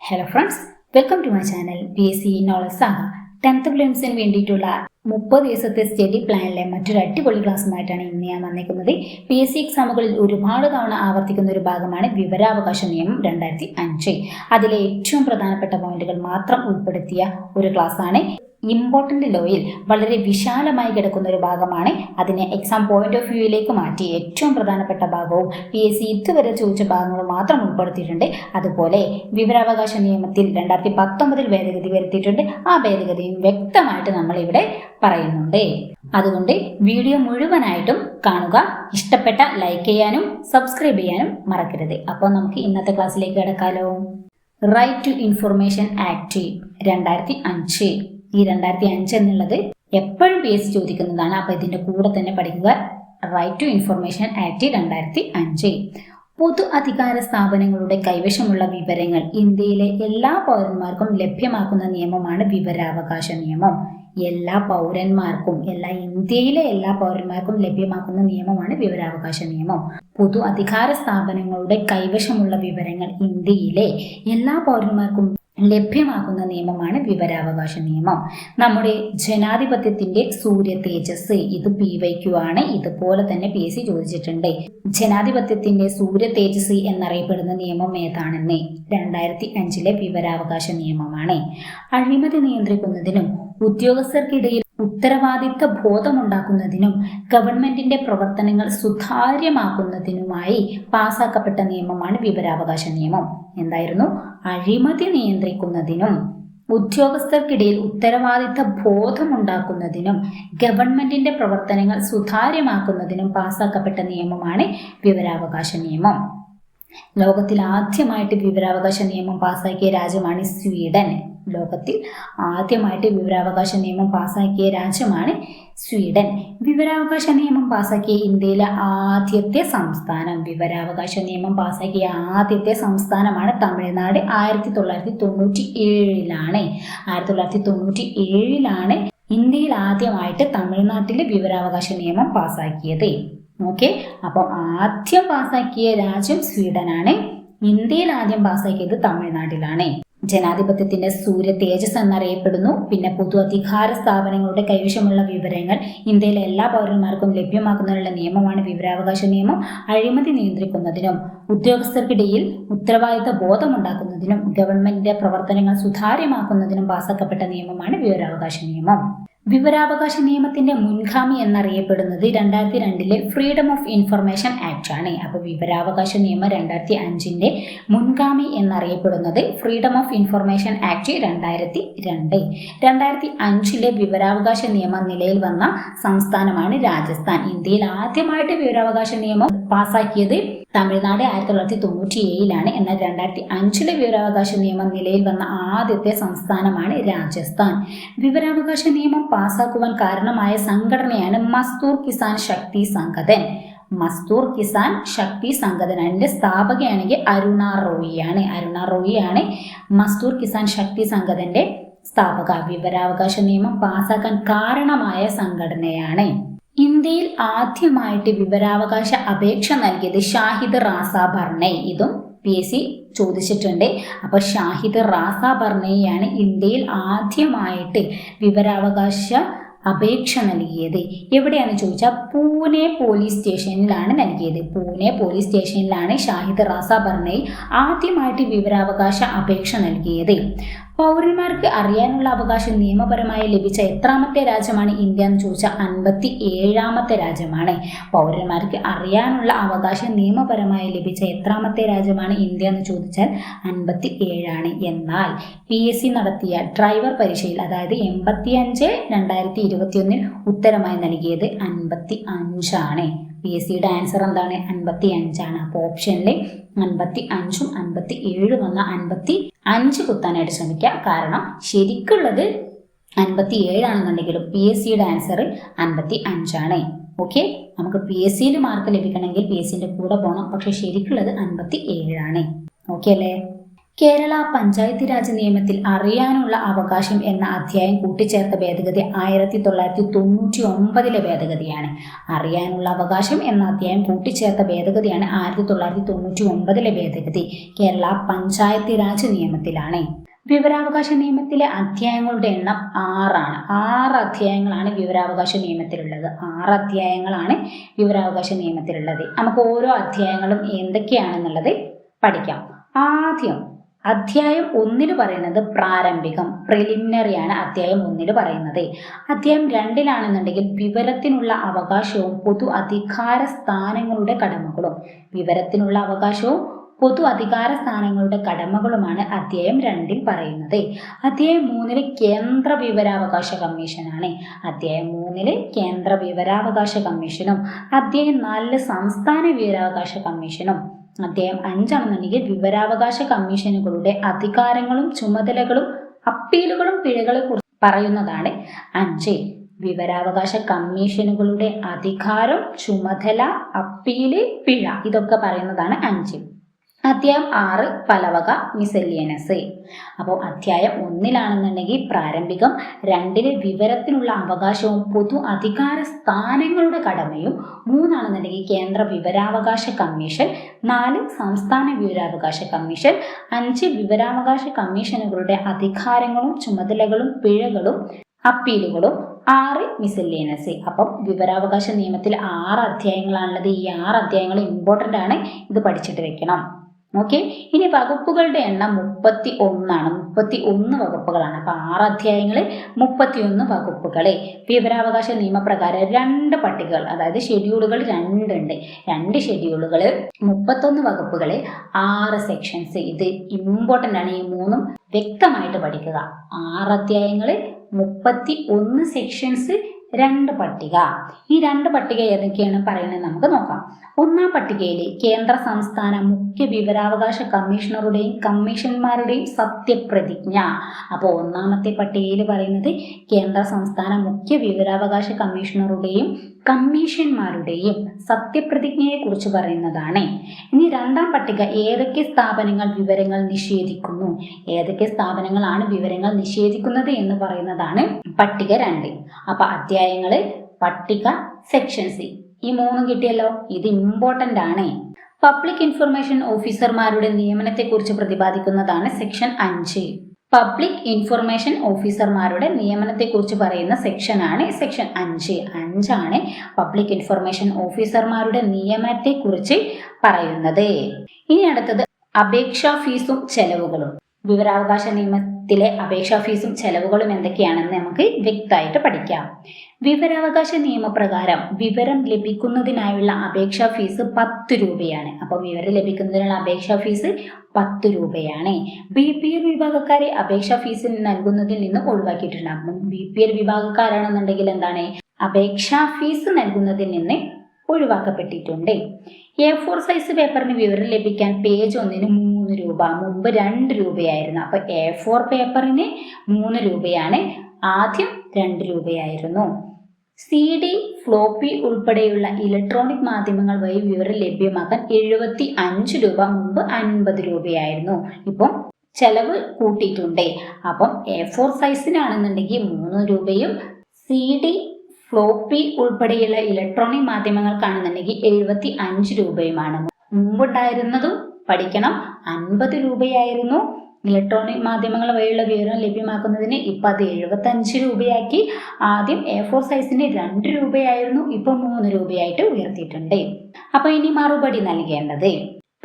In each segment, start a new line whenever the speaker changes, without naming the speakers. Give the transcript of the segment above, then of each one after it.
Hello friends, welcome to my channel PSC knowledge saga. 10th പ്രിലിംസിന് വേണ്ടിയിട്ടുള്ള 30 ദിവസത്തെ study പ്ലാനിലെ മറ്റൊരു അടിപൊളി ക്ലാസ്സുമായിട്ടാണ് ഇന്ന് ഞാൻ വന്നിരിക്കുന്നത്. PSC എക്സാമുകളിൽ ഒരുപാട് തവണ ആവർത്തിക്കുന്ന ഒരു ഭാഗമാണ് വിവരാവകാശ നിയമം 2005. അതിലെ ഏറ്റവും പ്രധാനപ്പെട്ട പോയിന്റുകൾ മാത്രം ഉൾപ്പെടുത്തിയ ഒരു ക്ലാസ്സാണ്. ഇമ്പോർട്ടൻ്റ് ലോയിൽ വളരെ വിശാലമായി കിടക്കുന്ന ഒരു ഭാഗമാണ്. അതിനെ എക്സാം പോയിന്റ് ഓഫ് വ്യൂയിലേക്ക് മാറ്റി ഏറ്റവും പ്രധാനപ്പെട്ട ഭാഗവും PSC ഇതുവരെ ചോദിച്ച ഭാഗങ്ങളും മാത്രം ഉൾപ്പെടുത്തിയിട്ടുണ്ട്. അതുപോലെ വിവരാവകാശ നിയമത്തിൽ 2019 ഭേദഗതി വരുത്തിയിട്ടുണ്ട്. ആ ഭേദഗതിയും വ്യക്തമായിട്ട് നമ്മളിവിടെ പറയുന്നുണ്ട്. അതുകൊണ്ട് വീഡിയോ മുഴുവനായിട്ടും കാണുക. ഇഷ്ടപ്പെട്ട ലൈക്ക് ചെയ്യാനും സബ്സ്ക്രൈബ് ചെയ്യാനും മറക്കരുത്. അപ്പോൾ നമുക്ക് ഇന്നത്തെ ക്ലാസ്സിലേക്ക് കിടക്കാലോ. Right to information act 2005. ഈ 2005 എന്നുള്ളത് എപ്പോഴും PSC ചോദിക്കുന്നതാണ്. അപ്പോൾ ഇതിൻ്റെ കൂടെ തന്നെ പഠിക്കുക. Right to information act 2005. പൊതു അധികാര സ്ഥാപനങ്ങളുടെ കൈവശമുള്ള വിവരങ്ങൾ ഇന്ത്യയിലെ എല്ലാ പൗരന്മാർക്കും ലഭ്യമാക്കുന്ന നിയമമാണ് വിവരാവകാശ നിയമം. ഇന്ത്യയിലെ എല്ലാ പൗരന്മാർക്കും ലഭ്യമാക്കുന്ന നിയമമാണ് വിവരാവകാശ നിയമം. പൊതു അധികാര സ്ഥാപനങ്ങളുടെ കൈവശമുള്ള വിവരങ്ങൾ ഇന്ത്യയിലെ എല്ലാ പൗരന്മാർക്കും ലഭ്യമാക്കുന്ന നിയമമാണ് വിവരാവകാശ നിയമം. നമ്മുടെ ജനാധിപത്യത്തിന്റെ സൂര്യ തേജസ്, ഇത് PYQ ആണ്. ഇതുപോലെ തന്നെ PSC ചോദിച്ചിട്ടുണ്ട്. ജനാധിപത്യത്തിന്റെ സൂര്യ തേജസ് എന്നറിയപ്പെടുന്ന നിയമം ഏതാണെന്ന് 2005 വിവരാവകാശ നിയമമാണ്. അഴിമതി നിയന്ത്രിക്കുന്നതിനും ഉദ്യോഗസ്ഥർക്കിടയിൽ ഉത്തരവാദിത്ത ബോധമുണ്ടാക്കുന്നതിനും ഗവൺമെന്റിന്റെ പ്രവർത്തനങ്ങൾ സുതാര്യമാക്കുന്നതിനുമായി പാസാക്കപ്പെട്ട നിയമമാണ് വിവരാവകാശ നിയമം. എന്തായിരുന്നു? അഴിമതി നിയന്ത്രിക്കുന്നതിനും ഉദ്യോഗസ്ഥർക്കിടയിൽ ഉത്തരവാദിത്ത ബോധമുണ്ടാക്കുന്നതിനും ഗവൺമെന്റിന്റെ പ്രവർത്തനങ്ങൾ സുതാര്യമാക്കുന്നതിനും പാസാക്കപ്പെട്ട നിയമമാണ് വിവരാവകാശ നിയമം. ലോകത്തിൽ ആദ്യമായിട്ട് വിവരാവകാശ നിയമം പാസാക്കിയ രാജ്യമാണ് സ്വീഡൻ. ലോകത്തിൽ ആദ്യമായിട്ട് വിവരാവകാശ നിയമം പാസാക്കിയ രാജ്യമാണ് സ്വീഡൻ. വിവരാവകാശ നിയമം പാസാക്കിയ ഇന്ത്യയിലെ ആദ്യത്തെ സംസ്ഥാനം, വിവരാവകാശ നിയമം പാസാക്കിയ ആദ്യത്തെ സംസ്ഥാനമാണ് തമിഴ്നാട്. 1997 1997 ഇന്ത്യയിൽ ആദ്യമായിട്ട് തമിഴ്നാട്ടിൽ വിവരാവകാശ നിയമം പാസാക്കിയത്. ഓക്കെ, അപ്പോൾ ആദ്യം പാസാക്കിയ രാജ്യം സ്വീഡനാണ്. ഇന്ത്യയിൽ ആദ്യം പാസാക്കിയത് തമിഴ്നാട്ടിലാണ്. ജനാധിപത്യത്തിന്റെ സൂര്യ തേജസ് എന്നറിയപ്പെടുന്നു. പിന്നെ പൊതു അധികാര സ്ഥാപനങ്ങളുടെ കൈവശമുള്ള വിവരങ്ങൾ ഇന്ത്യയിലെ എല്ലാ പൗരന്മാർക്കും ലഭ്യമാക്കുന്നതിനുള്ള നിയമമാണ് വിവരാവകാശ നിയമം. അഴിമതി നിയന്ത്രിക്കുന്നതിനും ഉദ്യോഗസ്ഥർക്കിടയിൽ ഉത്തരവാദിത്ത ബോധമുണ്ടാക്കുന്നതിനും ഗവൺമെന്റിന്റെ പ്രവർത്തനങ്ങൾ സുതാര്യമാക്കുന്നതിനും പാസാക്കപ്പെട്ട നിയമമാണ് വിവരാവകാശ നിയമം. വിവരാവകാശ നിയമത്തിന്റെ മുൻഗാമി എന്നറിയപ്പെടുന്നത് 2002 ഫ്രീഡം ഓഫ് ഇൻഫർമേഷൻ ആക്ട് ആണ്. അപ്പോൾ വിവരാവകാശ നിയമം 2005 മുൻഗാമി എന്നറിയപ്പെടുന്നത് ഫ്രീഡം ഓഫ് ഇൻഫർമേഷൻ ആക്ട് 2002. 2005 വിവരാവകാശ നിയമം നിലയിൽ വന്ന സംസ്ഥാനമാണ് രാജസ്ഥാൻ. ഇന്ത്യയിൽ ആദ്യമായിട്ട് വിവരാവകാശ നിയമം പാസാക്കിയത് തമിഴ്നാട് 1997. എന്നാൽ 2005 വിവരാവകാശ നിയമം നിലയിൽ വന്ന ആദ്യത്തെ സംസ്ഥാനമാണ് രാജസ്ഥാൻ. വിവരാവകാശ നിയമം പാസാക്കുവാൻ കാരണമായ സംഘടനയാണ് മസ്ദൂർ കിസാൻ ശക്തി സംഗതൻ. മസ്ദൂർ കിസാൻ ശക്തി സംഗതൻ, അതിന്റെ സ്ഥാപകയാണെങ്കിൽ അരുണ റോയി ആണ് മസ്ദൂർ കിസാൻ ശക്തി സംഗതന്റെ സ്ഥാപക. വിവരാവകാശ നിയമം പാസാക്കാൻ കാരണമായ സംഘടനയാണ്. ഇന്ത്യയിൽ ആദ്യമായിട്ട് വിവരാവകാശ അപേക്ഷ നൽകിയത് ഷാഹിദ് റാസ ബർണൈ. ഇതും PSC ചോദിച്ചിട്ടുണ്ട്. അപ്പോൾ ഷാഹിദ് റാസ ബർണൈയാണ് ഇന്ത്യയിൽ ആദ്യമായിട്ട് വിവരാവകാശ അപേക്ഷ നൽകിയത്. എവിടെയാണ് ചോദിച്ചാൽ പൂനെ പോലീസ് സ്റ്റേഷനിലാണ് നൽകിയത്. പൂനെ പോലീസ് സ്റ്റേഷനിലാണ് ഷാഹിദ് റാസ ബർണൈ ആദ്യമായിട്ട് വിവരാവകാശ അപേക്ഷ നൽകിയത്. പൗരന്മാർക്ക് അറിയാനുള്ള അവകാശം നിയമപരമായി ലഭിച്ച എത്രാമത്തെ രാജ്യമാണ് ഇന്ത്യ എന്ന് ചോദിച്ചാൽ 57ാമത്തെ രാജ്യമാണ്. പൗരന്മാർക്ക് അറിയാനുള്ള അവകാശം നിയമപരമായി ലഭിച്ച എത്രാമത്തെ രാജ്യമാണ് ഇന്ത്യ എന്ന് ചോദിച്ചാൽ 57 എന്നാൽ PSC നടത്തിയ ഡ്രൈവർ പരീക്ഷയിൽ, അതായത് 85/2021 ഉത്തരമായി നൽകിയത് 55. PSCയുടെ ആൻസർ എന്താണ്? 55. അപ്പോൾ ഓപ്ഷനിൽ 55ഉം 57 വന്ന 55 കുത്താനായിട്ട് ശ്രമിക്കുക. കാരണം ശരിക്കുള്ളത് 57 ആണെന്നുണ്ടെങ്കിലും PSCയുടെ ആൻസർ 55. ഓക്കെ, നമുക്ക് PSCയിൽ മാർക്ക് ലഭിക്കണമെങ്കിൽ PSCന്റെ കൂടെ പോകണം. പക്ഷെ ശരിക്കുള്ളത് 57. ഓക്കെ അല്ലേ? കേരള പഞ്ചായത്ത് രാജ് നിയമത്തിൽ അറിയാനുള്ള അവകാശം എന്ന അധ്യായം കൂട്ടിച്ചേർത്ത ഭേദഗതി 1999 ഭേദഗതിയാണ്. അറിയാനുള്ള അവകാശം എന്ന അധ്യായം കൂട്ടിച്ചേർത്ത ഭേദഗതിയാണ് 1999 ഭേദഗതി. കേരള പഞ്ചായത്ത് രാജ് നിയമത്തിലാണ്. വിവരാവകാശ നിയമത്തിലെ അധ്യായങ്ങളുടെ എണ്ണം 6 ആണ്. 6 അധ്യായങ്ങളാണ് വിവരാവകാശ നിയമത്തിലുള്ളത്. 6 അധ്യായങ്ങളാണ് വിവരാവകാശ നിയമത്തിലുള്ളത്. നമുക്ക് ഓരോ അധ്യായങ്ങളും എന്തൊക്കെയാണെന്നുള്ളത് പഠിക്കാം. ആദ്യം അധ്യായം 1 പറയുന്നത് പ്രാരംഭികം, പ്രിലിമിനറിയാണ് അധ്യായം 1 പറയുന്നത്. അധ്യായം 2 വിവരത്തിനുള്ള അവകാശവും പൊതു അധികാര സ്ഥാനങ്ങളുടെ കടമകളും. വിവരത്തിനുള്ള അവകാശവും പൊതു അധികാര സ്ഥാനങ്ങളുടെ കടമകളുമാണ് അധ്യായം 2 പറയുന്നത്. അധ്യായം 3 കേന്ദ്ര വിവരാവകാശ കമ്മീഷനാണ്. അധ്യായം 3 കേന്ദ്ര വിവരാവകാശ കമ്മീഷനും അധ്യായം 4 സംസ്ഥാന വിവരാവകാശ കമ്മീഷനും. അധ്യായം 5 വിവരാവകാശ കമ്മീഷനുകളുടെ അധികാരങ്ങളും ചുമതലകളും അപ്പീലുകളും പിഴകളെ കുറിച്ച് പറയുന്നതാണ് 5. വിവരാവകാശ കമ്മീഷനുകളുടെ അധികാരം, ചുമതല, അപ്പീല്, പിഴ ഇതൊക്കെ പറയുന്നതാണ് 5. അധ്യായം 6 പലവക മിസെല്ലിയനസ്. അപ്പോൾ അധ്യായം 1 പ്രാരംഭികം, 2 വിവരത്തിനുള്ള അവകാശവും പൊതു അധികാര സ്ഥാനങ്ങളുടെ കടമയും, 3 കേന്ദ്ര വിവരാവകാശ കമ്മീഷൻ, 4 സംസ്ഥാന വിവരാവകാശ കമ്മീഷൻ, 5 വിവരാവകാശ കമ്മീഷനുകളുടെ അധികാരങ്ങളും ചുമതലകളും പിഴകളും അപ്പീലുകളും, 6 മിസെല്ലിയനസ്. അപ്പം വിവരാവകാശ നിയമത്തിൽ 6 അധ്യായങ്ങളാണുള്ളത്. ഈ 6 അധ്യായങ്ങൾ ഇമ്പോർട്ടൻ്റ് ആണ്, ഇത് പഠിച്ചിട്ട് വെക്കണം. ഓക്കെ, ഇനി വകുപ്പുകളുടെ എണ്ണം 31 ആണ്. 31 വകുപ്പുകളാണ്. അപ്പൊ 6 അധ്യായങ്ങൾ 31 വകുപ്പുകളെ. വിവരാവകാശ നിയമപ്രകാരം 2 പട്ടികകൾ, അതായത് ഷെഡ്യൂളുകൾ 2 ഉണ്ട്. 2 ഷെഡ്യൂളുകൾ, 31 വകുപ്പുകളെ, 6 സെക്ഷൻസ്. ഇത് ഇമ്പോർട്ടൻ്റ് ആണ്. ഈ 3 വ്യക്തമായിട്ട് പഠിക്കുക. 6 അധ്യായങ്ങൾ, 31 സെക്ഷൻസ്, 2 പട്ടിക. ഈ 2 പട്ടിക ഏതൊക്കെയാണ് പറയുന്നത് നമുക്ക് നോക്കാം. 1-ാം പട്ടികയിൽ കേന്ദ്ര സംസ്ഥാന മുഖ്യ വിവരാവകാശ കമ്മീഷണറുടെയും കമ്മീഷന്മാരുടെയും സത്യപ്രതിജ്ഞ. അപ്പോൾ 1-ാമത്തെ പട്ടികയിൽ പറയുന്നത് കേന്ദ്ര സംസ്ഥാന മുഖ്യ വിവരാവകാശ കമ്മീഷണറുടെയും കമ്മീഷന്മാരുടെയും സത്യപ്രതിജ്ഞയെ കുറിച്ച് പറയുന്നതാണ്. ഇനി 2-ാം പട്ടിക ഏതൊക്കെ സ്ഥാപനങ്ങൾ വിവരങ്ങൾ നിഷേധിക്കുന്നു, ഏതൊക്കെ സ്ഥാപനങ്ങളാണ് വിവരങ്ങൾ നിഷേധിക്കുന്നത് എന്ന് പറയുന്നതാണ് പട്ടിക 2. അപ്പൊ അധ്യായങ്ങള്, പട്ടിക, സെക്ഷൻസ്, ഈ 3 കിട്ടിയല്ലോ. ഇത് ഇമ്പോർട്ടൻ്റ് ആണ്. പബ്ലിക് ഇൻഫർമേഷൻ ഓഫീസർമാരുടെ നിയമനത്തെ കുറിച്ച് പ്രതിപാദിക്കുന്നതാണ് സെക്ഷൻ 5. പബ്ലിക് ഇൻഫർമേഷൻ ഓഫീസർമാരുടെ നിയമനത്തെ കുറിച്ച് പറയുന്ന സെക്ഷനാണ് സെക്ഷൻ 5. 5 പബ്ലിക് ഇൻഫർമേഷൻ ഓഫീസർമാരുടെ നിയമനത്തെ കുറിച്ച് പറയുന്നത്. ഇനി അടുത്തത് അപേക്ഷാ ഫീസും ചെലവുകളും. വിവരാവകാശ നിയമത്തിലെ അപേക്ഷാ ഫീസും ചെലവുകളും എന്തൊക്കെയാണെന്ന് നമുക്ക് വ്യക്തമായിട്ട് പഠിക്കാം. വിവരാവകാശ നിയമപ്രകാരം വിവരം ലഭിക്കുന്നതിനായുള്ള അപേക്ഷാ ഫീസ് 10 രൂപയാണ്. അപ്പോൾ വിവരം ലഭിക്കുന്നതിനുള്ള അപേക്ഷാ ഫീസ് 10 രൂപയാണ്. BPL വിഭാഗക്കാരെ അപേക്ഷാ ഫീസ് നൽകുന്നതിൽ നിന്ന് ഒഴിവാക്കിയിട്ടുണ്ടാകും. BPL വിഭാഗക്കാരാണെന്നുണ്ടെങ്കിൽ എന്താണ്, അപേക്ഷാ ഫീസ് നൽകുന്നതിൽ നിന്ന് ഒഴിവാക്കപ്പെട്ടിട്ടുണ്ട്. A4 സൈസ് പേപ്പറിന് വിവരം ലഭിക്കാൻ പേജ് 1-ന് 3 രൂപ, മുമ്പ് 2 രൂപയായിരുന്നു. അപ്പൊ A4 പേപ്പറിന് 3 രൂപയാണ്, ആദ്യം 2 രൂപയായിരുന്നു. CD, ഫ്ലോപ്പി ഉൾപ്പെടെയുള്ള ഇലക്ട്രോണിക് മാധ്യമങ്ങൾ വഴി വിവരം ലഭ്യമാക്കാൻ 75 രൂപ, മുമ്പ് 50 രൂപയായിരുന്നു. ഇപ്പം ചെലവ് കൂട്ടിയിട്ടുണ്ട്. അപ്പം A4 സൈസിനാണെന്നുണ്ടെങ്കിൽ 3 രൂപയും, CD, ഫ്ലോപ്പി ഉൾപ്പെടെയുള്ള ഇലക്ട്രോണിക് മാധ്യമങ്ങൾക്കാണെന്നുണ്ടെങ്കിൽ 75 രൂപയുമാണ്. മുമ്പുണ്ടായിരുന്നതും പഠിക്കണം, 50 രൂപയായിരുന്നു ഇലക്ട്രോണിക് മാധ്യമങ്ങൾ വഴിയുള്ള വിവരം ലഭ്യമാക്കുന്നതിന്. ഇപ്പം അത് 75 രൂപയാക്കി. ആദ്യം A4 സൈസിന് 2 രൂപയായിരുന്നു, ഇപ്പം 3 രൂപയായിട്ട് ഉയർത്തിയിട്ടുണ്ട്. അപ്പൊ ഇനി മറുപടി നൽകേണ്ടത്,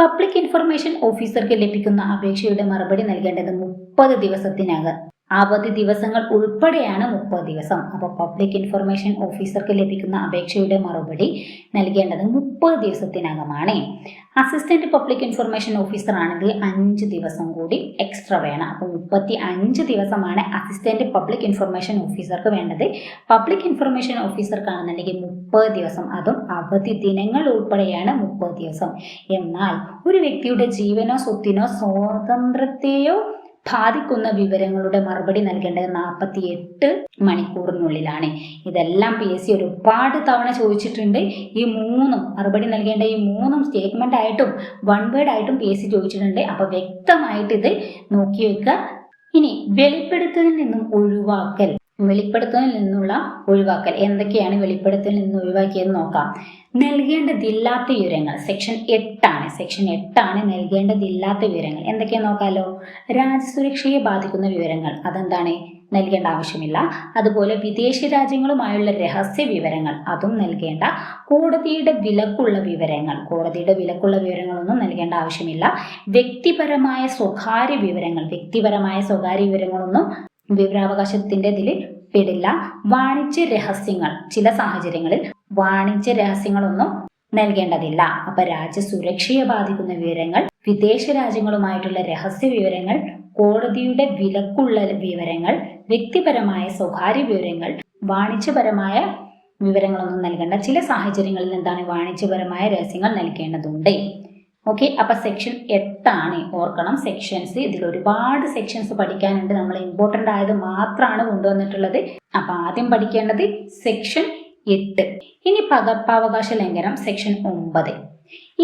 പബ്ലിക് ഇൻഫർമേഷൻ ഓഫീസർക്ക് ലഭിക്കുന്ന അപേക്ഷയുടെ മറുപടി നൽകേണ്ടത് 30 ദിവസത്തിനകം. അവധി ദിവസങ്ങൾ ഉൾപ്പെടെയാണ് 30 ദിവസം. അപ്പോൾ പബ്ലിക് ഇൻഫർമേഷൻ ഓഫീസർക്ക് ലഭിക്കുന്ന അപേക്ഷയുടെ മറുപടി നൽകേണ്ടത് 30 ദിവസത്തിനകമാണ്. അസിസ്റ്റന്റ് പബ്ലിക് ഇൻഫർമേഷൻ ഓഫീസർ ആണെങ്കിൽ 5 ദിവസം കൂടി എക്സ്ട്രാ വേണം. അപ്പോൾ 35 ദിവസമാണ് അസിസ്റ്റന്റ് പബ്ലിക് ഇൻഫർമേഷൻ ഓഫീസർക്ക് വേണ്ടത്. പബ്ലിക് ഇൻഫർമേഷൻ ഓഫീസർക്കാണെന്നുണ്ടെങ്കിൽ 30 ദിവസം, അതും അവധി ദിനങ്ങൾ ഉൾപ്പെടെയാണ് 30 ദിവസം. എന്നാൽ ഒരു വ്യക്തിയുടെ ജീവനോ സ്വത്തിനോ സ്വാതന്ത്ര്യത്തെയോ ബാധിക്കുന്ന വിവരങ്ങളുടെ മറുപടി നൽകേണ്ടത് 48 മണിക്കൂറിനുള്ളിലാണ്. ഇതെല്ലാം PSC ഒരുപാട് തവണ ചോദിച്ചിട്ടുണ്ട്. ഈ മൂന്നും മറുപടി നൽകേണ്ട ഈ മൂന്നും സ്റ്റേറ്റ്മെന്റ് ആയിട്ടും വൺ വേർഡ് ആയിട്ടും PSC ചോദിച്ചിട്ടുണ്ട്. അപ്പൊ വ്യക്തമായിട്ട് ഇത് നോക്കി വെക്കുക. ഇനി വെളിപ്പെടുത്തലിൽ നിന്നും ഒഴിവാക്കൽ. വെളിപ്പെടുത്തലിൽ നിന്നുള്ള ഒഴിവാക്കൽ എന്തൊക്കെയാണ് വെളിപ്പെടുത്തലിൽ നിന്ന് ഒഴിവാക്കിയെന്ന് നോക്കാം. നൽകേണ്ടതില്ലാത്ത വിവരങ്ങൾ സെക്ഷൻ 8 ആണ്. സെക്ഷൻ 8 ആണ് നൽകേണ്ടതില്ലാത്ത വിവരങ്ങൾ. എന്തൊക്കെയാന്ന് നോക്കാമല്ലോ. രാജ്യസുരക്ഷയെ ബാധിക്കുന്ന വിവരങ്ങൾ അതെന്താണ്, നൽകേണ്ട ആവശ്യമില്ല. അതുപോലെ വിദേശ രാജ്യങ്ങളുമായുള്ള രഹസ്യ വിവരങ്ങൾ അതും നൽകേണ്ട. കോടതിയുടെ വിലക്കുള്ള വിവരങ്ങൾ, കോടതിയുടെ വിലക്കുള്ള വിവരങ്ങളൊന്നും നൽകേണ്ട ആവശ്യമില്ല. വ്യക്തിപരമായ സ്വകാര്യ വിവരങ്ങൾ, വ്യക്തിപരമായ സ്വകാര്യ വിവരങ്ങളൊന്നും വിവരാവകാശത്തിന്റെ ഇതിൽ പെടില്ല. വാണിജ്യ രഹസ്യങ്ങൾ, ചില സാഹചര്യങ്ങളിൽ വാണിജ്യ രഹസ്യങ്ങളൊന്നും നൽകേണ്ടതില്ല. അപ്പൊ രാജ്യസുരക്ഷയെ ബാധിക്കുന്ന വിവരങ്ങൾ, വിദേശ രാജ്യങ്ങളുമായിട്ടുള്ള രഹസ്യ വിവരങ്ങൾ, കോടതിയുടെ വിലക്കുള്ള വിവരങ്ങൾ, വ്യക്തിപരമായ സ്വകാര്യ വിവരങ്ങൾ, വാണിജ്യപരമായ വിവരങ്ങളൊന്നും നൽകേണ്ട. ചില സാഹചര്യങ്ങളിൽ എന്താണ് വാണിജ്യപരമായ രഹസ്യങ്ങൾ നൽകേണ്ടതുണ്ട്. ഓക്കെ, അപ്പൊ സെക്ഷൻ 8 ആണ്. ഓർക്കണം, സെക്ഷൻസ് ഇതിൽ ഒരുപാട് സെക്ഷൻസ് പഠിക്കാനുണ്ട്. നമ്മൾ ഇമ്പോർട്ടൻ്റ് ആയത് മാത്രമാണ് കൊണ്ടുവന്നിട്ടുള്ളത്. അപ്പൊ ആദ്യം പഠിക്കേണ്ടത് സെക്ഷൻ 8. ഇനി പകർപ്പവകാശ ലംഘനം സെക്ഷൻ 9.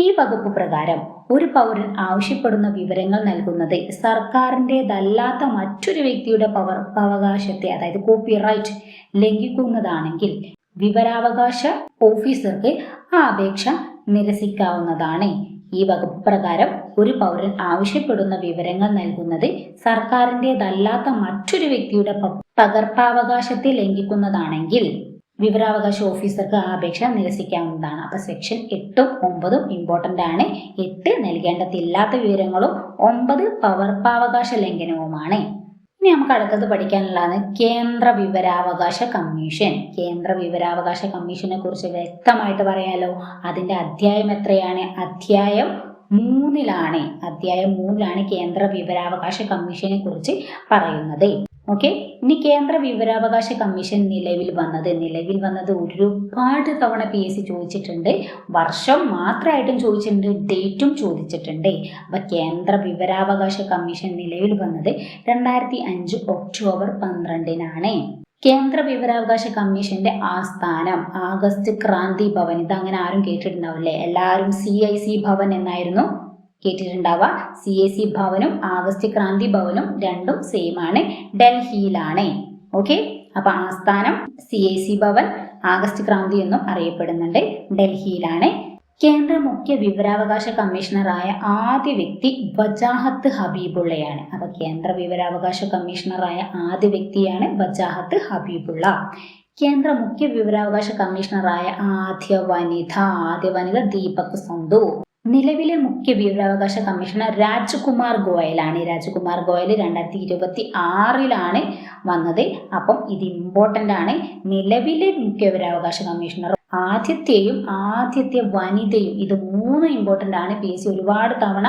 ഈ വകുപ്പ് പ്രകാരം ഒരു പൗരൻ ആവശ്യപ്പെടുന്ന വിവരങ്ങൾ നൽകുന്നത് സർക്കാരിൻ്റെതല്ലാത്ത മറ്റൊരു വ്യക്തിയുടെ പകർപ്പവകാശത്തെ, അതായത് കോപ്പിറൈറ്റ് ലംഘിക്കുന്നതാണെങ്കിൽ വിവരാവകാശ ഓഫീസർക്ക് ആ അപേക്ഷ നിരസിക്കാവുന്നതാണ്. ഈ വകുപ്പ് പ്രകാരം ഒരു പൗരൻ ആവശ്യപ്പെടുന്ന വിവരങ്ങൾ നൽകുന്നത് സർക്കാരിൻ്റെതല്ലാത്ത മറ്റൊരു വ്യക്തിയുടെ പകർപ്പവകാശത്തെ ലംഘിക്കുന്നതാണെങ്കിൽ വിവരാവകാശ ഓഫീസർക്ക് ആ അപേക്ഷ നിരസിക്കാവുന്നതാണ്. അപ്പൊ സെക്ഷൻ 8ഉം 9ഉം ഇമ്പോർട്ടൻ്റ് ആണ്. 8 നൽകേണ്ടതില്ലാത്ത വിവരങ്ങളും 9 പകർപ്പവകാശ ലംഘനവുമാണ്. ഇനി നമുക്ക് അടുത്തത് പഠിക്കാനുള്ളതാണ് കേന്ദ്ര വിവരാവകാശ കമ്മീഷൻ. കേന്ദ്ര വിവരാവകാശ കമ്മീഷനെ കുറിച്ച് വ്യക്തമായിട്ട് പറയാലോ. അതിന്റെ അധ്യായം എത്രയാണ്? അധ്യായം 3ലാണ്. അധ്യായം 3ലാണ് കേന്ദ്ര വിവരാവകാശ കമ്മീഷനെ കുറിച്ച് പറയുന്നത്. ഓക്കെ, ഇനി കേന്ദ്ര വിവരാവകാശ കമ്മീഷൻ നിലവിൽ വന്നത് ഒരുപാട് തവണ PSC ചോദിച്ചിട്ടുണ്ട്. വർഷം മാത്രമായിട്ടും ചോദിച്ചിട്ടുണ്ട്, ഡേറ്റും ചോദിച്ചിട്ടുണ്ട്. അപ്പൊ കേന്ദ്ര വിവരാവകാശ കമ്മീഷൻ നിലവിൽ വന്നത് 2005 ഒക്ടോബർ 12-നാണ്. കേന്ദ്ര വിവരാവകാശ കമ്മീഷന്റെ ആസ്ഥാനം ആഗസ്റ്റ് ക്രാന്തി ഭവൻ. ഇത് അങ്ങനെ ആരും കേട്ടിട്ടുണ്ടാവില്ലേ? എല്ലാവരും CIC ഭവൻ എന്നായിരുന്നു കേട്ടിട്ടുണ്ടാവുക. CIC ഭവനും ആഗസ്റ്റ് ക്രാന്തി ഭവനും രണ്ടും സെയിം ആണ്, ഡൽഹിയിലാണ്. ഓക്കെ, അപ്പൊ ആസ്ഥാനം CIC ഭവൻ, ആഗസ്റ്റ് ക്രാന്തി എന്നും അറിയപ്പെടുന്നുണ്ട്, ഡൽഹിയിലാണ്. കേന്ദ്ര മുഖ്യ വിവരാവകാശ കമ്മീഷണറായ ആദ്യ വ്യക്തി വജാഹത്ത് ഹബീബുള്ളയാണ്. അപ്പൊ കേന്ദ്ര വിവരാവകാശ കമ്മീഷണറായ ആദ്യ വ്യക്തിയാണ് വജാഹത്ത് ഹബീബുള്ള. കേന്ദ്ര മുഖ്യ വിവരാവകാശ കമ്മീഷണറായ ആദ്യ വനിത ദീപക് സന്ധു. നിലവിലെ മുഖ്യ വിവരാവകാശ കമ്മീഷണർ രാജ്കുമാർ ഗോയലാണ്. രാജ്കുമാർ ഗോയൽ 2026-ലാണ് വന്നത്. അപ്പം ഇത് ഇമ്പോർട്ടൻ്റ് ആണ്. നിലവിലെ മുഖ്യ വിവരാവകാശ കമ്മീഷണർ ആദ്യത്തെ വനിതയും, ഇത് 3 ഇമ്പോർട്ടൻ്റ് ആണ്. PSC ഒരുപാട് തവണ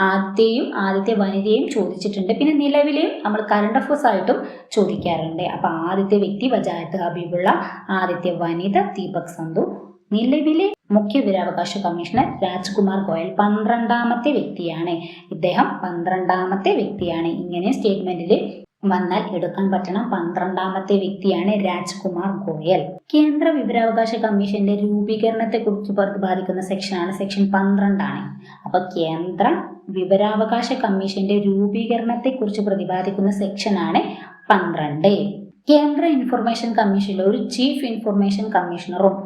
ആദ്യത്തെ വനിതയും ചോദിച്ചിട്ടുണ്ട്. പിന്നെ നിലവിലെയും നമ്മൾ കറണ്ട് അഫയേഴ്സ് ആയിട്ടും ചോദിക്കാറുണ്ട്. അപ്പൊ ആദ്യത്തെ വ്യക്തി വജാഹത്ത് ഹബീബുള്ള, ആദ്യത്തെ വനിത ദീപക് സന്ധു. നിലവിലെ മുഖ്യ വിവരാവകാശ കമ്മീഷണർ രാജ്കുമാർ ഗോയൽ 12ാമത്തെ വ്യക്തിയാണ്. ഇദ്ദേഹം 12ാമത്തെ വ്യക്തിയാണ്. ഇങ്ങനെ സ്റ്റേറ്റ്മെന്റിൽ വന്നാൽ എടുക്കാൻ പറ്റണം. 12ാമത്തെ വ്യക്തിയാണ് രാജ്കുമാർ ഗോയൽ. കേന്ദ്ര വിവരാവകാശ കമ്മീഷന്റെ രൂപീകരണത്തെ കുറിച്ച് പ്രതിപാദിക്കുന്ന സെക്ഷനാണ് സെക്ഷൻ 12 അപ്പൊ കേന്ദ്ര വിവരാവകാശ കമ്മീഷന്റെ രൂപീകരണത്തെ കുറിച്ച് പ്രതിപാദിക്കുന്ന സെക്ഷനാണ് 12. കേന്ദ്ര ഇൻഫർമേഷൻ കമ്മീഷനിൽ ഒരു ചീഫ് ഇൻഫർമേഷൻ കമ്മീഷണറും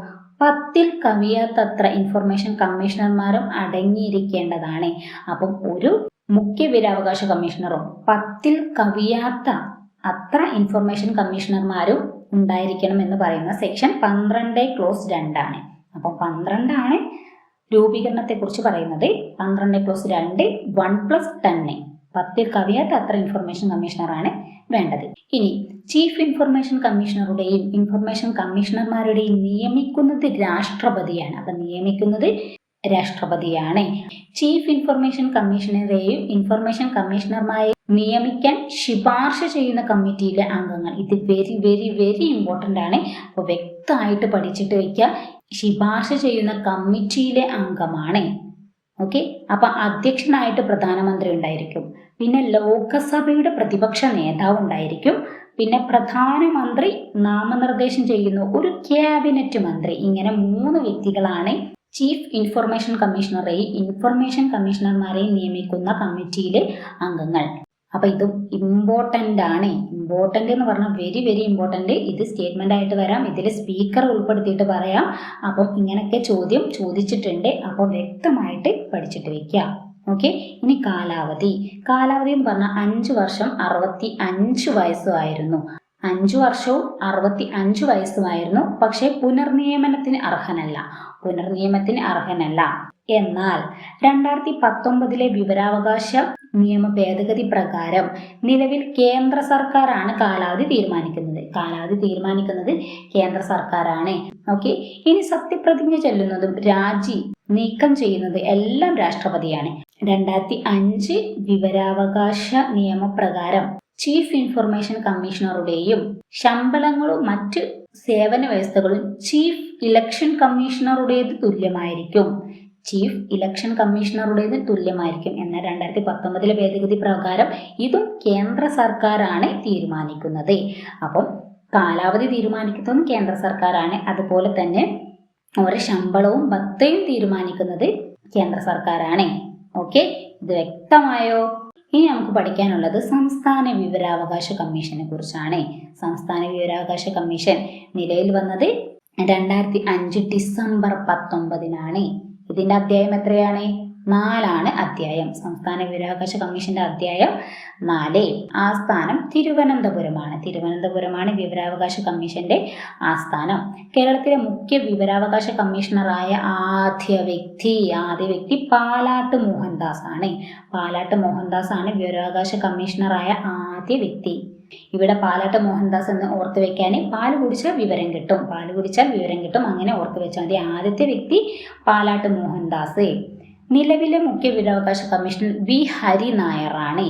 10-ൽ കവിയാത്തത്ര ഇൻഫർമേഷൻ കമ്മീഷണർമാരും അടങ്ങിയിരിക്കേണ്ടതാണ്. അപ്പം ഒരു മുഖ്യ വിവരാവകാശ കമ്മീഷണറും 10-ൽ കവിയാത്ത അത്ര ഇൻഫർമേഷൻ കമ്മീഷണർമാരും ഉണ്ടായിരിക്കണം എന്ന് പറയുന്ന സെക്ഷൻ 12 ക്ലോസ് 2 അപ്പം 12 രൂപീകരണത്തെ കുറിച്ച് പറയുന്നത്. 12 ക്ലോസ് 2 1+10. 10-ൽ കവിയാത്ത അത്ര ഇൻഫർമേഷൻ കമ്മീഷണറാണ് വേണ്ടത്. ഇനി ചീഫ് ഇൻഫർമേഷൻ കമ്മീഷണറുടെയും ഇൻഫർമേഷൻ കമ്മീഷണർമാരുടെയും നിയമിക്കുന്നത് രാഷ്ട്രപതിയാണ്. അപ്പൊ നിയമിക്കുന്നത് രാഷ്ട്രപതിയാണ്. ചീഫ് ഇൻഫർമേഷൻ കമ്മീഷണറെയും ഇൻഫർമേഷൻ കമ്മീഷണർമാരെ നിയമിക്കാൻ ശുപാർശ ചെയ്യുന്ന കമ്മിറ്റിയിലെ അംഗങ്ങൾ, ഇത് വെരി വെരി വെരി ഇമ്പോർട്ടൻ്റ് ആണ്. അപ്പോൾ വ്യക്തമായിട്ട് പഠിച്ചിട്ട് വയ്ക്കുക. ശുപാർശ ചെയ്യുന്ന കമ്മിറ്റിയിലെ അംഗമാണ് ഓക്കെ. അപ്പൊ അധ്യക്ഷനായിട്ട് പ്രധാനമന്ത്രി ഉണ്ടായിരിക്കും, പിന്നെ ലോകസഭയുടെ പ്രതിപക്ഷ നേതാവ് ഉണ്ടായിരിക്കും, പിന്നെ പ്രധാനമന്ത്രി നാമനിർദ്ദേശം ചെയ്യുന്ന ഒരു ക്യാബിനറ്റ് മന്ത്രി. ഇങ്ങനെ 3 വ്യക്തികളാണ് ചീഫ് ഇൻഫർമേഷൻ കമ്മീഷണറെയും ഇൻഫർമേഷൻ കമ്മീഷണർമാരെയും നിയമിക്കുന്ന കമ്മിറ്റിയിലെ അംഗങ്ങൾ. അപ്പൊ ഇത് ഇമ്പോർട്ടൻ്റ് ആണ്. ഇമ്പോർട്ടൻ്റ് എന്ന് പറഞ്ഞാൽ വെരി വെരി ഇമ്പോർട്ടൻ്റ്. ഇത് സ്റ്റേറ്റ്മെന്റ് ആയിട്ട് വരാം, ഇതിൽ സ്പീക്കർ ഉൾപ്പെടുത്തിയിട്ട് പറയാം. അപ്പം ഇങ്ങനെയൊക്കെ ചോദ്യം ചോദിച്ചിട്ടുണ്ട്. അപ്പോൾ വ്യക്തമായിട്ട് പഠിച്ചിട്ട് വെക്കുക. ഓക്കെ. ഇനി കാലാവധി. കാലാവധി എന്ന് പറഞ്ഞാൽ 5 വർഷം 65 വയസ്സുമായിരുന്നു. 5 വർഷവും 65 വയസ്സുമായിരുന്നു. പക്ഷേ പുനർനിയമനത്തിന് അർഹനല്ല. എന്നാൽ 2019 വിവരാവകാശ നിയമ ഭേദഗതി പ്രകാരം നിലവിൽ കേന്ദ്ര സർക്കാരാണ് കാലാവധി തീരുമാനിക്കുന്നത്. കേന്ദ്ര സർക്കാരാണ്. ഓക്കെ. ഇനി സത്യപ്രതിജ്ഞ ചൊല്ലുന്നതും രാജി നീക്കം ചെയ്യുന്നത് എല്ലാം രാഷ്ട്രപതിയാണ്. 2005 വിവരാവകാശ നിയമപ്രകാരം ചീഫ് ഇൻഫർമേഷൻ കമ്മീഷണറുടെയും ശമ്പളങ്ങളും മറ്റ് സേവന വ്യവസ്ഥകളും ചീഫ് ഇലക്ഷൻ കമ്മീഷണറുടേത് തുല്യമായിരിക്കും. എന്നാൽ 2019 ഭേദഗതി പ്രകാരം ഇതും കേന്ദ്ര സർക്കാരാണ് തീരുമാനിക്കുന്നത്. അപ്പം കാലാവധി തീരുമാനിക്കുന്നതും കേന്ദ്ര സർക്കാരാണ്. അതുപോലെ തന്നെ അവരുടെ ശമ്പളവും ഭത്തയും തീരുമാനിക്കുന്നത് കേന്ദ്ര സർക്കാരാണ്. ഓക്കെ. ഇത് വ്യക്തമായോ? ഇനി നമുക്ക് പഠിക്കാനുള്ളത് സംസ്ഥാന വിവരാവകാശ കമ്മീഷനെ കുറിച്ചാണ്. സംസ്ഥാന വിവരാവകാശ കമ്മീഷൻ നിലയിൽ വന്നത് 2005 ഡിസംബർ 19 ഇതിന്റെ അധ്യായം എത്രയാണ്? 4 അധ്യായം. സംസ്ഥാന വിവരാവകാശ കമ്മീഷന്റെ അധ്യായം 4. ആസ്ഥാനം തിരുവനന്തപുരമാണ് വിവരാവകാശ കമ്മീഷന്റെ ആസ്ഥാനം. കേരളത്തിലെ മുഖ്യ വിവരാവകാശ കമ്മീഷണറായ ആദ്യ വ്യക്തി പാലാട്ട് മോഹൻദാസ് ആണ് വിവരാവകാശ കമ്മീഷണറായ ആദ്യ വ്യക്തി. ഇവിടെ പാലാട്ട് മോഹൻദാസ് എന്ന് ഓർത്ത് വെക്കാൻ, പാല് കുടിച്ചാൽ വിവരം കിട്ടും, അങ്ങനെ ഓർത്ത് വെച്ചാൽ മതി. ആദ്യത്തെ വ്യക്തി പാലാട്ട് മോഹൻദാസ്. നിലവിലെ മുഖ്യ വിവരാവകാശ കമ്മീഷണർ വി ഹരിനായറാണ്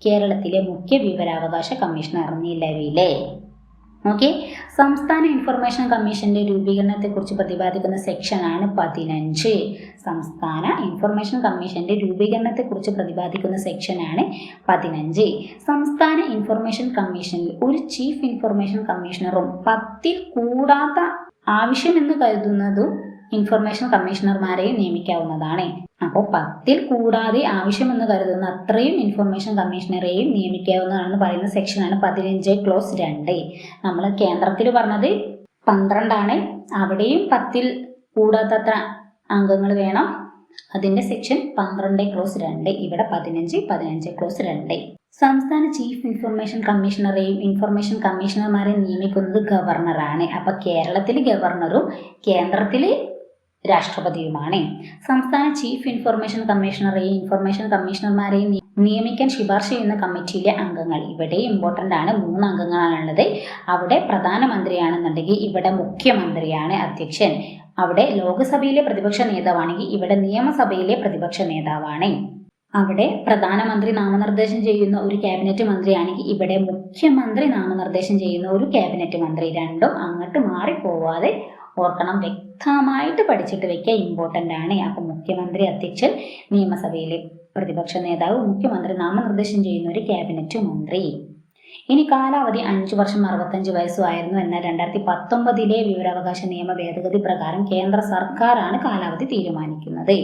കേരളത്തിലെ മുഖ്യ വിവരാവകാശ കമ്മീഷണർ നിലവിലെ. ഓക്കെ. സംസ്ഥാന ഇൻഫർമേഷൻ കമ്മീഷന്റെ രൂപീകരണത്തെക്കുറിച്ച് പ്രതിപാദിക്കുന്ന സെക്ഷനാണ് 15. സംസ്ഥാന ഇൻഫർമേഷൻ കമ്മീഷന്റെ രൂപീകരണത്തെക്കുറിച്ച് പ്രതിപാദിക്കുന്ന സെക്ഷനാണ് 15. സംസ്ഥാന ഇൻഫർമേഷൻ കമ്മീഷനിൽ ഒരു ചീഫ് ഇൻഫർമേഷൻ കമ്മീഷണറും 10 കൂടാത്ത ആവശ്യമെന്ന് കരുതുന്നതും ഇൻഫർമേഷൻ കമ്മീഷണർമാരെയും നിയമിക്കാവുന്നതാണ്. അപ്പോൾ 10 കൂടാതെ ആവശ്യമെന്ന് കരുതുന്ന അത്രയും ഇൻഫർമേഷൻ കമ്മീഷണറെയും നിയമിക്കാവുന്നതാണെന്ന് പറയുന്ന സെക്ഷനാണ് 15 ക്ലോസ് 2. നമ്മൾ കേന്ദ്രത്തിൽ പറഞ്ഞത് 12. അവിടെയും 10 കൂടാത്തത്ര അംഗങ്ങൾ വേണം. അതിന്റെ സെക്ഷൻ 12 ക്ലോസ് 2. ഇവിടെ 15 ക്ലോസ് 2. സംസ്ഥാന ചീഫ് ഇൻഫർമേഷൻ കമ്മീഷണറെയും ഇൻഫർമേഷൻ കമ്മീഷണർമാരെയും നിയമിക്കുന്നത് ഗവർണറാണ്. അപ്പൊ കേരളത്തിൽ ഗവർണറും കേന്ദ്രത്തിൽ രാഷ്ട്രപതിയുമാണ്. സംസ്ഥാന ചീഫ് ഇൻഫർമേഷൻ കമ്മീഷണറെയും ഇൻഫർമേഷൻ കമ്മീഷണർമാരെയും നിയമിക്കാൻ ശുപാർശ ചെയ്യുന്ന കമ്മിറ്റിയിലെ അംഗങ്ങൾ ഇവിടെ ഇമ്പോർട്ടൻ്റ് ആണ്. 3 അംഗങ്ങളാണുള്ളത്. അവിടെ പ്രധാനമന്ത്രിയാണെന്നുണ്ടെങ്കിൽ ഇവിടെ മുഖ്യമന്ത്രിയാണ് അധ്യക്ഷൻ. അവിടെ ലോക്സഭയിലെ പ്രതിപക്ഷ നേതാവാണെങ്കിൽ ഇവിടെ നിയമസഭയിലെ പ്രതിപക്ഷ നേതാവാണ്. അവിടെ പ്രധാനമന്ത്രി നാമനിർദ്ദേശം ചെയ്യുന്ന ഒരു ക്യാബിനറ്റ് മന്ത്രിയാണെങ്കിൽ ഇവിടെ മുഖ്യമന്ത്രി നാമനിർദ്ദേശം ചെയ്യുന്ന ഒരു ക്യാബിനറ്റ് മന്ത്രി. രണ്ടും അങ്ങോട്ട് മാറിപ്പോവാതെ ഓർക്കണം. വ്യക്തമായിട്ട് പഠിച്ചിട്ട് വെക്കുക. ഇമ്പോർട്ടൻ്റ് ആണ്. അപ്പം മുഖ്യമന്ത്രി അധ്യക്ഷൻ, നിയമസഭയിലെ പ്രതിപക്ഷ നേതാവ്, മുഖ്യമന്ത്രി നാമനിർദ്ദേശം ചെയ്യുന്ന ഒരു ക്യാബിനറ്റ് മന്ത്രി. ഇനി കാലാവധി 5 വർഷം 65 വയസ്സുമായിരുന്നു. എന്നാൽ 2019 വിവരാവകാശ നിയമ ഭേദഗതി പ്രകാരം കേന്ദ്ര സർക്കാരാണ് കാലാവധി തീരുമാനിക്കുന്നത്.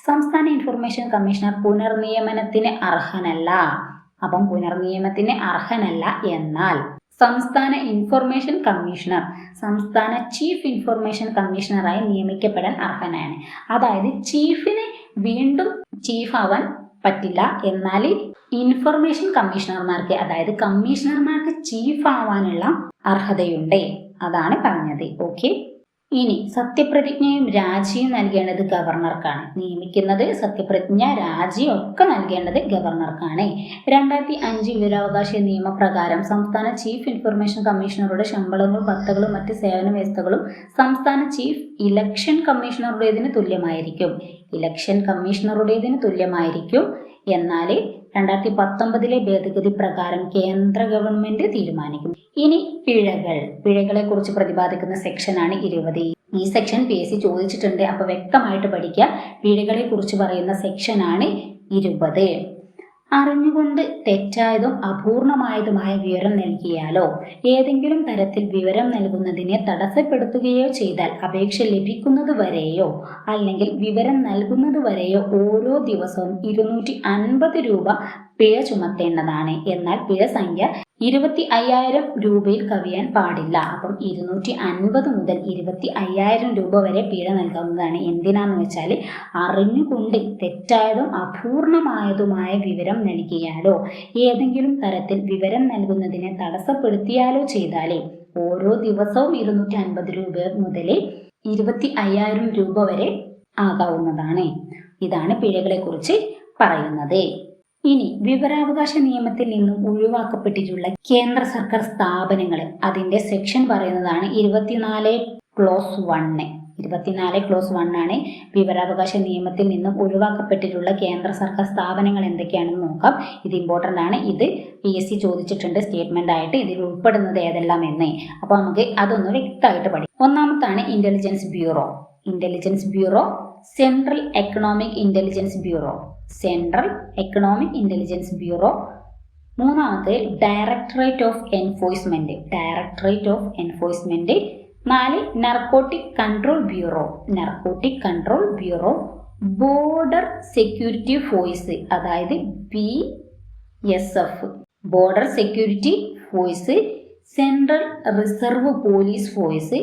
സംസ്ഥാന ഇൻഫർമേഷൻ കമ്മീഷണർ പുനർനിയമനത്തിന് അർഹനല്ല. അപ്പം പുനർനിയമനത്തിന് അർഹനല്ല. എന്നാൽ സംസ്ഥാന ഇൻഫർമേഷൻ കമ്മീഷണർ സംസ്ഥാന ചീഫ് ഇൻഫർമേഷൻ കമ്മീഷണറായി നിയമിക്കപ്പെടാൻ അർഹനാണ്. അതായത് ചീഫിന് വീണ്ടും ചീഫ് ആവാൻ പറ്റില്ല. എന്നാൽ ഇൻഫർമേഷൻ കമ്മീഷണർമാർക്ക്, അതായത് കമ്മീഷണർമാർക്ക് ചീഫ് ആവാനുള്ള അർഹതയുണ്ട്. അതാണ് പറഞ്ഞത്. ഓക്കെ. ഇനി സത്യപ്രതിജ്ഞയും രാജിയും നൽകേണ്ടത് ഗവർണർക്കാണ്. നിയമിക്കുന്നത് സത്യപ്രതിജ്ഞ, രാജി ഒക്കെ നൽകേണ്ടത് ഗവർണർക്കാണ്. 2005 വിവരാവകാശ നിയമപ്രകാരം സംസ്ഥാന ചീഫ് ഇൻഫർമേഷൻ കമ്മീഷണറുടെ ശമ്പളങ്ങളും ഭത്തകളും മറ്റ് സേവന വ്യവസ്ഥകളും സംസ്ഥാന ചീഫ് ഇലക്ഷൻ കമ്മീഷണറുടേതിന് തുല്യമായിരിക്കും. എന്നാൽ 2019 ഭേദഗതി പ്രകാരം കേന്ദ്ര ഗവൺമെന്റ് തീരുമാനിക്കും. ഇനി പിഴകളെ കുറിച്ച് പ്രതിപാദിക്കുന്ന സെക്ഷനാണ് 20. ഈ സെക്ഷൻ PSC ചോദിച്ചിട്ടുണ്ട്. അപ്പോൾ വ്യക്തമായിട്ട് പഠിക്കുക. പിഴകളെ കുറിച്ച് പറയുന്ന സെക്ഷനാണ് 20. അറിഞ്ഞുകൊണ്ട് തെറ്റായതും അപൂർണമായതുമായ വിവരം നൽകിയാലോ ഏതെങ്കിലും തരത്തിൽ വിവരം നൽകുന്നതിനെ തടസ്സപ്പെടുത്തുകയോ ചെയ്താൽ അപേക്ഷ ലഭിക്കുന്നതുവരെയോ അല്ലെങ്കിൽ വിവരം നൽകുന്നതുവരെയോ ഓരോ ദിവസവും 250 രൂപ പിഴ ചുമത്തേണ്ടതാണ്. എന്നാൽ പിഴ സംഖ്യ 25,000 രൂപയിൽ കവിയാൻ പാടില്ല. അപ്പം 250 മുതൽ 25,000 രൂപ വരെ പിഴ നൽകാവുന്നതാണ്. എന്തിനാന്ന് വെച്ചാൽ അറിഞ്ഞുകൊണ്ട് തെറ്റായതും അപൂർണമായതുമായ വിവരം നൽകിയാലോ ഏതെങ്കിലും തരത്തിൽ വിവരം നൽകുന്നതിനെ തടസ്സപ്പെടുത്തിയാലോ ചെയ്താലേ ഓരോ ദിവസവും 250 രൂപ മുതൽ 25,000 രൂപ വരെ ആകാവുന്നതാണ്. ഇതാണ് പിഴകളെ കുറിച്ച് പറയുന്നത്. ഇനി വിവരാവകാശ നിയമത്തിൽ നിന്നും ഒഴിവാക്കപ്പെട്ടിട്ടുള്ള കേന്ദ്ര സർക്കാർ സ്ഥാപനങ്ങൾ, അതിന്റെ സെക്ഷൻ പറയുന്നതാണ് 24 ക്ലോസ് 1 ആണ്. വിവരാവകാശ നിയമത്തിൽ നിന്നും ഒഴിവാക്കപ്പെട്ടിട്ടുള്ള കേന്ദ്ര സർക്കാർ സ്ഥാപനങ്ങൾ എന്തൊക്കെയാണെന്ന് നോക്കാം. ഇത് ഇമ്പോർട്ടൻ്റ് ആണ്. ഇത് PSC ചോദിച്ചിട്ടുണ്ട് സ്റ്റേറ്റ്മെന്റ് ആയിട്ട്. ഇതിൽ ഉൾപ്പെടുന്നത് ഏതെല്ലാം എന്ന്. അപ്പോൾ നമുക്ക് അതൊന്ന് വ്യക്തമായിട്ട് പഠിക്കാം. ഒന്നാമത്താണ് intelligence bureau, central economic intelligence bureau. മൂന്നാമത് directorate of enforcement. 4 narcotic control bureau. Border security force, അതായത് BSF, border security force. Central reserve police force,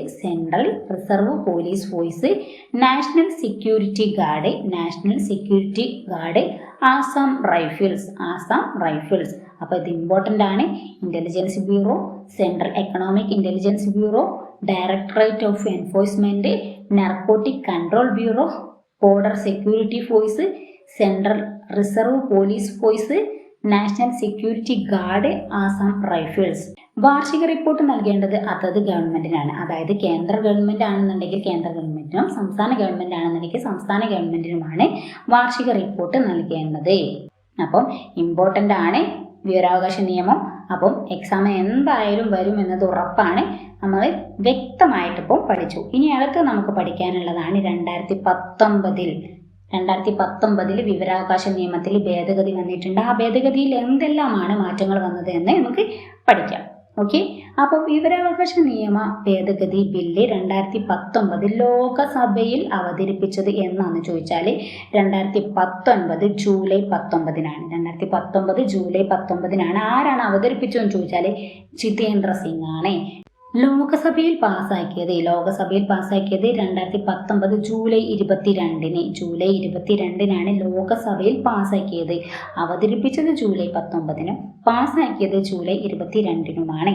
national security guard, Assam rifles. അപ്പോൾ ഇത് ഇമ്പോർട്ടൻ്റ് ആണ്. Intelligence bureau, central economic intelligence bureau, directorate of enforcement, narcotic control bureau, border security force, central reserve police force, national security guard, Assam rifles. വാർഷിക report നൽകേണ്ടത് അതത് ഗവൺമെന്റിനാണ്. അതായത് കേന്ദ്ര government ആണെന്നുണ്ടെങ്കിൽ കേന്ദ്ര ഗവൺമെന്റിനും സംസ്ഥാന ഗവൺമെന്റ് ആണെന്നുണ്ടെങ്കിൽ സംസ്ഥാന ഗവൺമെന്റിനുമാണ് വാർഷിക റിപ്പോർട്ട് നൽകേണ്ടത്. അപ്പം ഇമ്പോർട്ടൻ്റ് ആണ് വിവരാവകാശ നിയമം. അപ്പം എക്സാം എന്തായാലും വരും എന്നത് ഉറപ്പാണ്. നമ്മൾ വ്യക്തമായിട്ട് ഇപ്പോൾ പഠിച്ചു. ഇനി അടുത്ത് നമുക്ക് പഠിക്കാനുള്ളതാണ് 2019 വിവരാവകാശ നിയമത്തിൽ ഭേദഗതി വന്നിട്ടുണ്ട്. ആ ഭേദഗതിയിൽ എന്തെല്ലാമാണ് മാറ്റങ്ങൾ വന്നത് എന്ന് നമുക്ക് പഠിക്കാം. ഓക്കെ, അപ്പോൾ വിവരാവകാശ നിയമ ഭേദഗതി ബില്ല് 2019 ലോകസഭയിൽ അവതരിപ്പിച്ചത് എന്നാന്ന് ചോദിച്ചാൽ 2019 ജൂലൈ 19 ആരാണ് അവതരിപ്പിച്ചതെന്ന് ചോദിച്ചാൽ ജിതേന്ദ്ര സിംഗ് ആണ്. ലോകസഭയിൽ പാസ്സാക്കിയത് 2019 ജൂലൈ 22-നാണ് ലോകസഭയിൽ പാസ്സാക്കിയത്. അവതരിപ്പിച്ചത് ജൂലൈ 19-നും പാസ്സാക്കിയത് ജൂലൈ 22-നുമാണ്.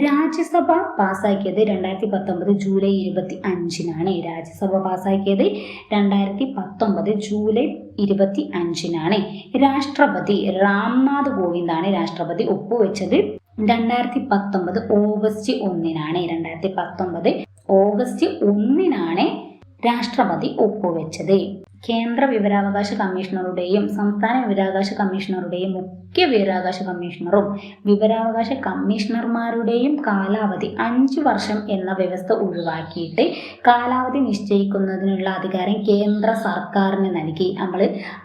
രാജ്യസഭ പാസ്സാക്കിയത് 2019 ജൂലൈ 25-നാണ്. രാജ്യസഭ പാസ്സാക്കിയത് 2019 ജൂലൈ 25-നാണ്. രാഷ്ട്രപതി രാംനാഥ് കോവിന്ദാണ് രാഷ്ട്രപതി ഒപ്പുവെച്ചത് 2019 ഓഗസ്റ്റ് 1-നാണ്. 2019 ഓഗസ്റ്റ് 1-നാണ് രാഷ്ട്രപതി ഒപ്പുവെച്ചത്. കേന്ദ്ര വിവരാവകാശ കമ്മീഷണറുടെയും സംസ്ഥാന വിവരാവകാശ കമ്മീഷണറുടെയും മുഖ്യ വിവരാവകാശ കമ്മീഷണറും വിവരാവകാശ കമ്മീഷണർമാരുടെയും കാലാവധി 5 വർഷം എന്ന വ്യവസ്ഥ ഒഴിവാക്കിയിട്ട് കാലാവധി നിശ്ചയിക്കുന്നതിനുള്ള അധികാരം കേന്ദ്ര സർക്കാരിന് നൽകി. നമ്മൾ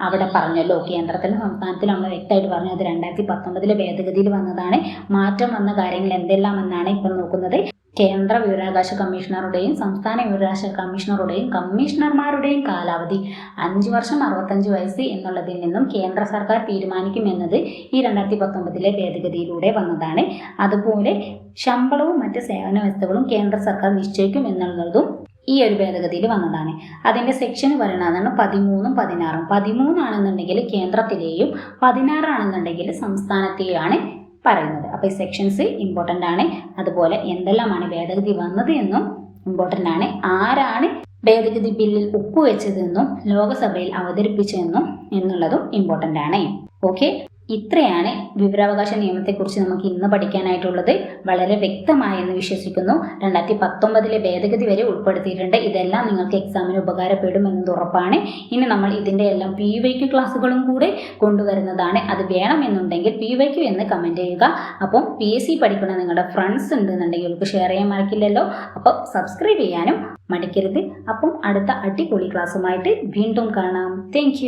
അവിടെ പറഞ്ഞല്ലോ, കേന്ദ്രത്തിലും സംസ്ഥാനത്തിലും നമ്മൾ വ്യക്തമായിട്ട് പറഞ്ഞു. അത് 2019 ഭേദഗതിയിൽ വന്നതാണ്. മാറ്റം വന്ന കാര്യങ്ങൾ എന്തെല്ലാം എന്നാണ് ഇപ്പോൾ നോക്കുന്നത്. കേന്ദ്ര വിവരാവകാശ കമ്മീഷണറുടെയും സംസ്ഥാന വിവരാവകാശ കമ്മീഷണറുടെയും കമ്മീഷണർമാരുടെയും കാലാവധി 5 വർഷം 65 വയസ്സ് എന്നുള്ളതിൽ നിന്നും കേന്ദ്ര സർക്കാർ തീരുമാനിക്കുമെന്നത് ഈ 2019 ഭേദഗതിയിലൂടെ വന്നതാണ്. അതുപോലെ ശമ്പളവും മറ്റ് സേവന വ്യവസ്ഥകളും കേന്ദ്ര സർക്കാർ നിശ്ചയിക്കും എന്നുള്ളതും ഈ ഒരു ഭേദഗതിയിൽ വന്നതാണ്. അതിൻ്റെ സെക്ഷൻ പറയുന്നതാണ് 13ഉം 16ഉം. 13 ആണെന്നുണ്ടെങ്കിൽ കേന്ദ്രത്തിലെയും 16 ആണെന്നുണ്ടെങ്കിൽ സംസ്ഥാനത്തെയാണ് പറയുന്നത്. അപ്പോൾ ഈ സെക്ഷൻസ് ഇമ്പോർട്ടൻ്റ് ആണ്. അതുപോലെ എന്തെല്ലാമാണ് ഭേദഗതി വന്നത് എന്നും ഇമ്പോർട്ടൻ്റ് ആണ്. ആരാണ് ഭേദഗതി ബില്ലിൽ ഒപ്പുവെച്ചതെന്നും ലോകസഭയിൽ അവതരിപ്പിച്ചതെന്നും എന്നുള്ളതും ഇമ്പോർട്ടൻ്റ് ആണ്. ഓക്കെ, ഇത്രയാണ് വിവരാവകാശ നിയമത്തെക്കുറിച്ച് നമുക്ക് ഇന്ന് പഠിക്കാനായിട്ടുള്ളത്. വളരെ വ്യക്തമായെന്ന് വിശ്വസിക്കുന്നു. 2019 ഭേദഗതി വരെ ഉൾപ്പെടുത്തിയിട്ടുണ്ട്. ഇതെല്ലാം നിങ്ങൾക്ക് എക്സാമിന് ഉപകാരപ്പെടുമെന്നത് ഉറപ്പാണ്. ഇനി നമ്മൾ ഇതിൻ്റെ എല്ലാം PYQ ക്ലാസ്സുകളും കൂടെ കൊണ്ടുവരുന്നതാണ്. അത് വേണമെന്നുണ്ടെങ്കിൽ PYQ എന്ന് കമൻറ്റ് ചെയ്യുക. അപ്പം PSC പഠിക്കുന്ന നിങ്ങളുടെ ഫ്രണ്ട്സ് ഉണ്ടെന്നുണ്ടെങ്കിൽ അവർക്ക് ഷെയർ ചെയ്യാൻ മറക്കില്ലല്ലോ. അപ്പം സബ്സ്ക്രൈബ് ചെയ്യാനും മടിക്കരുത്. അപ്പം അടുത്ത അടിപൊളി ക്ലാസ്സുമായിട്ട് വീണ്ടും കാണാം. താങ്ക്